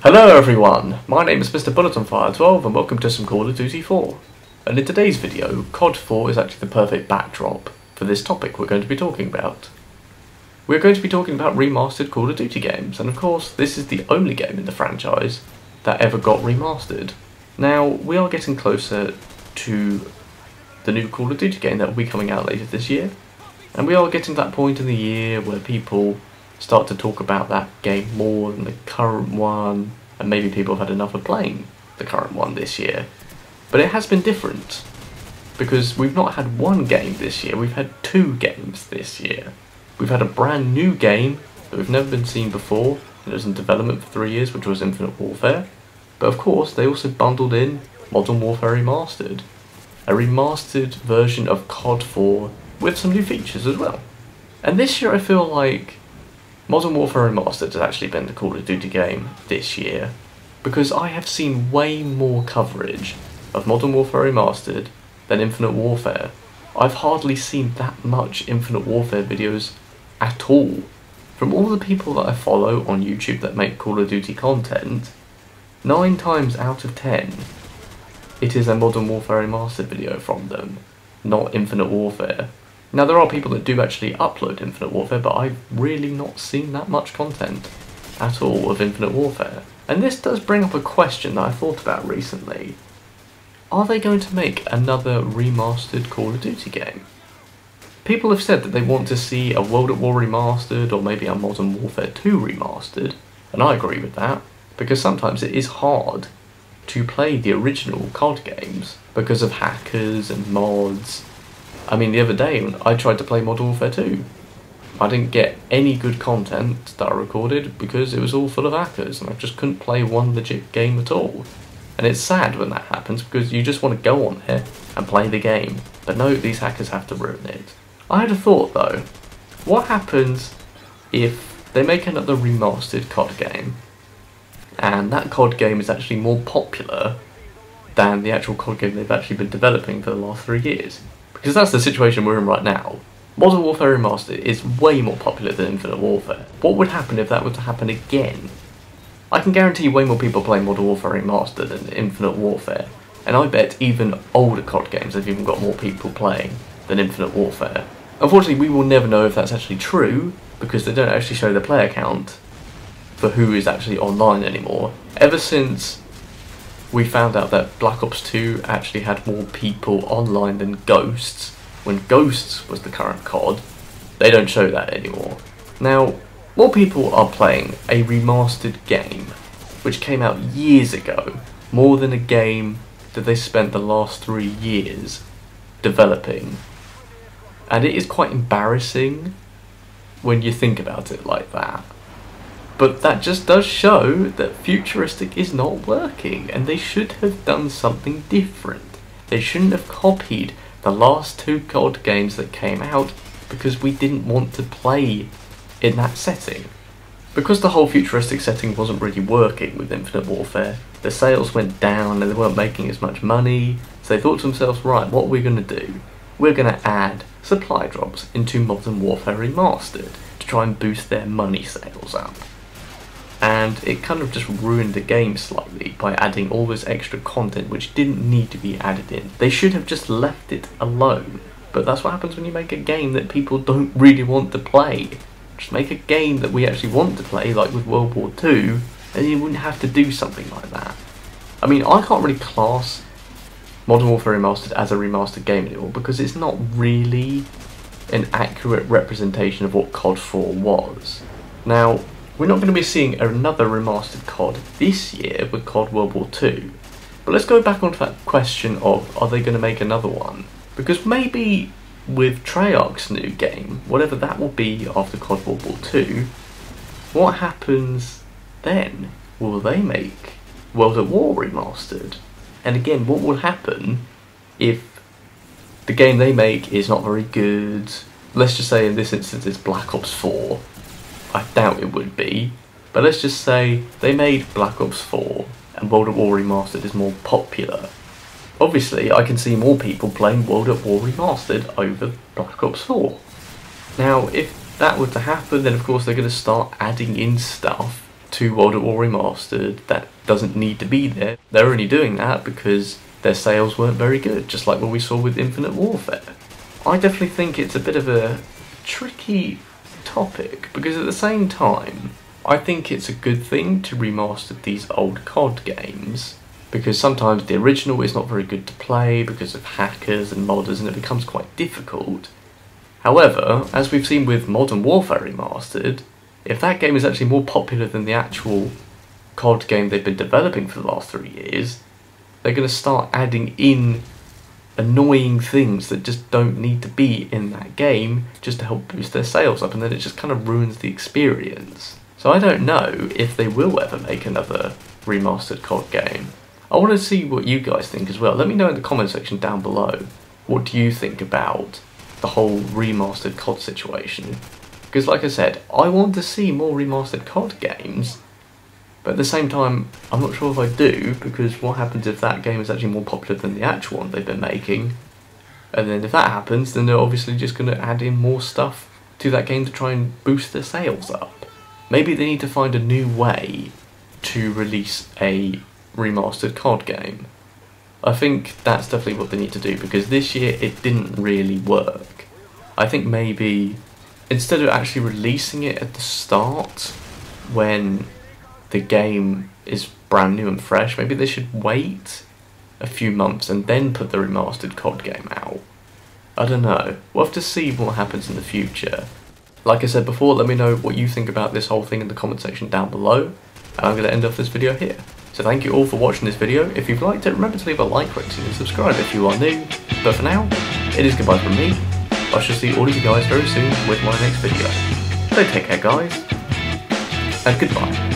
Hello everyone, my name is Mr. Bullet on Fire 12 and welcome to some Call of Duty 4. And in today's video, COD 4 is actually the perfect backdrop for this topic we're going to be talking about. We're going to be talking about remastered Call of Duty games, and of course this is the only game in the franchise that ever got remastered. Now, we are getting closer to the new Call of Duty game that will be coming out later this year, and we are getting to that point in the year where people start to talk about that game more than the current one, and maybe people have had enough of playing the current one this year. But it has been different, because we've not had one game this year, we've had two games this year. We've had a brand new game that we've never been seen before, and it was in development for 3 years, which was Infinite Warfare. But of course, they also bundled in Modern Warfare Remastered, a remastered version of COD 4 with some new features as well. And this year I feel like Modern Warfare Remastered has actually been the Call of Duty game this year, because I have seen way more coverage of Modern Warfare Remastered than Infinite Warfare. I've hardly seen that much Infinite Warfare videos at all. From all the people that I follow on YouTube that make Call of Duty content, 9 times out of 10 it is a Modern Warfare Remastered video from them, not Infinite Warfare. Now, there are people that do actually upload Infinite Warfare, but I've really not seen that much content at all of Infinite Warfare. And this does bring up a question that I thought about recently. Are they going to make another remastered Call of Duty game? People have said that they want to see a World at War remastered, or maybe a Modern Warfare 2 remastered, and I agree with that, because sometimes it is hard to play the original COD games because of hackers and mods. I mean, the other day when I tried to play Modern Warfare 2, I didn't get any good content that I recorded because it was all full of hackers and I just couldn't play one legit game at all. And it's sad when that happens because you just want to go on there and play the game, but no, these hackers have to ruin it. I had a thought though, what happens if they make another remastered COD game and that COD game is actually more popular than the actual COD game they've actually been developing for the last 3 years? Because that's the situation we're in right now. Modern Warfare Remastered is way more popular than Infinite Warfare. What would happen if that were to happen again? I can guarantee way more people play Modern Warfare Remastered than Infinite Warfare, and I bet even older COD games have even got more people playing than Infinite Warfare. Unfortunately, we will never know if that's actually true, because they don't actually show the player count for who is actually online anymore. Ever since we found out that Black Ops 2 actually had more people online than Ghosts, when Ghosts was the current COD, they don't show that anymore. Now, more people are playing a remastered game, which came out years ago, more than a game that they spent the last 3 years developing. And it is quite embarrassing when you think about it like that. But that just does show that futuristic is not working, and they should have done something different. They shouldn't have copied the last 2 COD games that came out because we didn't want to play in that setting. Because the whole futuristic setting wasn't really working with Infinite Warfare, the sales went down and they weren't making as much money, so they thought to themselves, right, what are we going to do? We're going to add supply drops into Modern Warfare Remastered to try and boost their money sales up. And it kind of just ruined the game slightly by adding all this extra content which didn't need to be added in. They should have just left it alone. But that's what happens when you make a game that people don't really want to play. Just make a game that we actually want to play, like with World War II, and you wouldn't have to do something like that. I mean, I can't really class Modern Warfare Remastered as a remastered game anymore because it's not really an accurate representation of what COD 4 was. Now, we're not going to be seeing another remastered COD this year with COD World War II. But let's go back onto that question of, are they going to make another one? Because maybe with Treyarch's new game, whatever that will be after COD World War II, what happens then? Will they make World at War remastered? And again, what will happen if the game they make is not very good? Let's just say in this instance it's Black Ops 4. I doubt it would be, but let's just say they made Black Ops 4 and World at War Remastered is more popular. Obviously, I can see more people playing World at War Remastered over Black Ops 4. Now, if that were to happen, then of course they're going to start adding in stuff 2 World at War Remastered that doesn't need to be there. They're only doing that because their sales weren't very good, just like what we saw with Infinite Warfare. I definitely think it's a bit of a tricky topic, because at the same time, I think it's a good thing to remaster these old COD games, because sometimes the original is not very good to play because of hackers and modders, and it becomes quite difficult. However, as we've seen with Modern Warfare Remastered, if that game is actually more popular than the actual COD game they've been developing for the last 3 years, they're going to start adding in annoying things that just don't need to be in that game just to help boost their sales up, and then it just kind of ruins the experience. So I don't know if they will ever make another remastered COD game. I want to see what you guys think as well. Let me know in the comment section down below. What do you think about the whole remastered COD situation? Because like I said, I want to see more remastered COD games, but at the same time, I'm not sure if I do, because what happens if that game is actually more popular than the actual one they've been making? And then if that happens, then they're obviously just going to add in more stuff to that game to try and boost their sales up. Maybe they need to find a new way to release a remastered COD game. I think that's definitely what they need to do, because this year it didn't really work. I think maybe instead of actually releasing it at the start when the game is brand new and fresh, maybe they should wait a few months and then put the remastered COD game out. I don't know. We'll have to see what happens in the future. Like I said before, let me know what you think about this whole thing in the comment section down below, and I'm going to end off this video here. So thank you all for watching this video. If you've liked it, remember to leave a like, rating and subscribe if you are new. But for now, it is goodbye from me. I shall see all of you guys very soon with my next video. So take care guys, and goodbye.